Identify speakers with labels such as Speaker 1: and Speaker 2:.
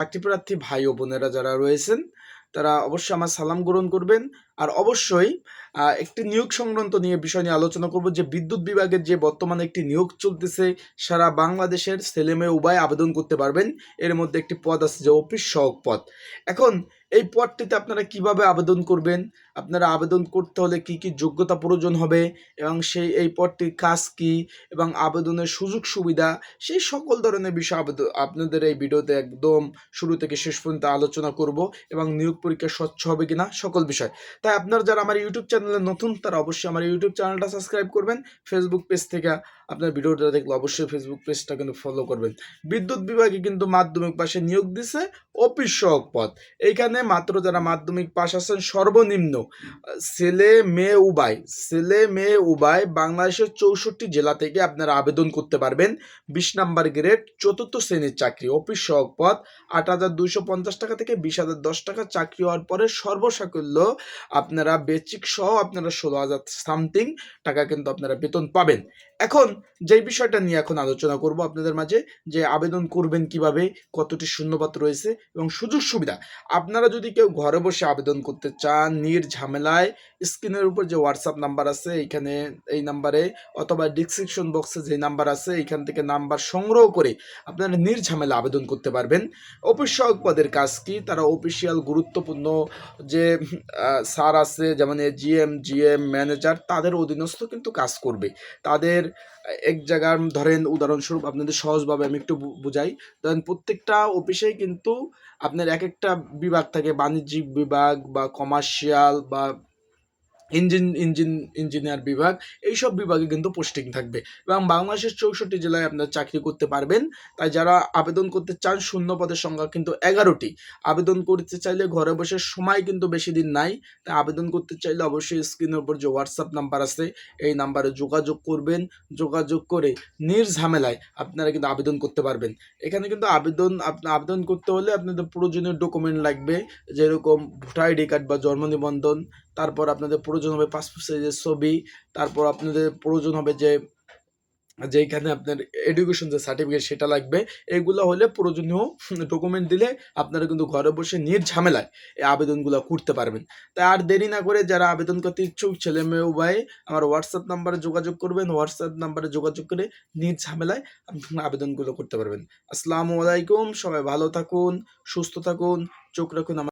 Speaker 1: চাকরিপ্রার্থী ভাই ও বোনেরা যারা রয়েছেন তারা অবশ্যই আমার সালাম গ্রহণ করবেন। আর অবশ্যই একটি নিয়োগ সংক্রান্ত বিষয় নিয়ে আলোচনা করব যে বিদ্যুৎ বিভাগের যে বর্তমানে একটি নিয়োগ চলতেছে, সারা বাংলাদেশের ছেলেমেয়ে উভয় আবেদন করতে পারবেন। এর মধ্যে একটি পদ আছে যে অফিস সহায়ক পদ। এখন এই পদটিতে আপনারা কিভাবে আবেদন করবেন, আপনারা আবেদন করতে হলে কি কি যোগ্যতা প্রয়োজন হবে এবং এই পদটির কাজ কি এবং আবেদনের সুযোগ সুবিধা, সেই সকল ধরনের বিষয় আপনাদের এই ভিডিওতে একদম শুরু থেকে শেষ পর্যন্ত আলোচনা করব এবং নিয়োগ পরীক্ষা স্বচ্ছ হবে কিনা সকল বিষয়। তাই আপনারা যারা আমার ইউটিউব চ্যানেলে নতুন তারা অবশ্যই আমার ইউটিউব চ্যানেলটা সাবস্ক্রাইব করবেন। ফেসবুক পেজ থেকে আপনার ভিডিওটা দেখলে অবশ্যই ফেসবুক পেজটা কিন্তু ফলো করবেন। বিদ্যুৎ বিভাগে কিন্তু মাধ্যমিক পাশে নিয়োগ দিছে অফিস সহায়ক পদ। এইখানে মাত্র যারা মাধ্যমিক পাশ আছেন সর্বনিম্ন ছেলে মেয়ে উভয় বাংলাদেশের 64 জেলা থেকে আপনারা আবেদন করতে পারবেন। 20 নাম্বার গ্রেড 4th শ্রেণীর চাকরি, অফিস সহায়ক পদ 8,250 টাকা থেকে 20,010 টাকা। চাকরি হওয়ার পরে সর্বসাকুল্য আপনারা বেচিক সহ আপনারা 16,000 সামথিং টাকা কিন্তু আপনারা বেতন পাবেন। এখন যেই বিষয়টা নিয়ে এখন আলোচনা করব আপনাদের মাঝে, যে আবেদন করবেন কিভাবে, কতটি শূন্যপদ রয়েছে এবং সুযোগ সুবিধা। আপনারা যদি কেউ ঘরে বসে আবেদন করতে চান নির্ঝামেলায়, স্ক্রিনের উপর যে হোয়াটসঅ্যাপ নাম্বার আছে এইখানে এই নাম্বারে অথবা ডিসক্রিপশন বক্সে যে নাম্বার আছে এইখান থেকে নাম্বার সংগ্রহ করে আপনারা নির্ঝামেলা আবেদন করতে পারবেন। অফিস সহায়ক পদের কাজ কি, তারা অফিসিয়াল গুরুত্বপূর্ণ যে স্যার আছে যেমন জিএম ম্যানেজার, তাদের অধীনস্থ কিন্তু কাজ করবে। তাদের এক জায়গার ধরেন উদাহরণস্বরূপ আপনাদের সহজভাবে আমি একটু বুঝাই। ধরেন প্রত্যেকটা অফিসেই কিন্তু আপনার এক একটা বিভাগ থাকে, বাণিজ্যিক বিভাগ বা কমার্শিয়াল বা ইঞ্জিনিয়ার বিভাগ, এইসব বিভাগে কিন্তু পোস্টিং থাকবে এবং বাংলাদেশের 64 জেলায় আপনার চাকরি করতে পারবেন। তাই যারা আবেদন করতে চান, শূন্য পদের সংখ্যা কিন্তু 11টি। আবেদন করতে চাইলে ঘরে বসে, সময় কিন্তু বেশি দিন নাই, তাই আবেদন করতে চাইলে অবশ্যই স্ক্রিনের উপর যে হোয়াটসঅ্যাপ নাম্বার আছে এই নাম্বারে যোগাযোগ করবেন। যোগাযোগ করে নির্ঝামেলায় আপনারা কিন্তু আবেদন করতে পারবেন। এখানে কিন্তু আবেদন করতে হলে আপনাদের প্রয়োজনীয় ডকুমেন্ট লাগবে, যেরকম ভোটার আইডি কার্ড বা জন্ম নিবন্ধন, তারপর আপনাদের প্রয়োজন হবে পাসপোর্ট সাইজের ছবি, তারপর আপনাদের প্রয়োজন হবে যেখানে আপনার এডুকেশন যে সার্টিফিকেট সেটা লাগবে। এগুলো হলে প্রয়োজনীয় ডকুমেন্ট দিলে আপনারা কিন্তু ঘরে বসে নির্ঝামেলায় এই আবেদনগুলো করতে পারবেন। তাই আর দেরি না করে যারা আবেদন করতে ইচ্ছুক ছেলে মেয়ে উভয় আমার হোয়াটসঅ্যাপ নাম্বারে যোগাযোগ করবেন। হোয়াটসঅ্যাপ নাম্বারে যোগাযোগ করে নির্ঝামেলায় আপনারা আবেদনগুলো করতে পারবেন। আসসালামু আলাইকুম, সবাই ভালো থাকুন, সুস্থ থাকুন, চোখ রাখুন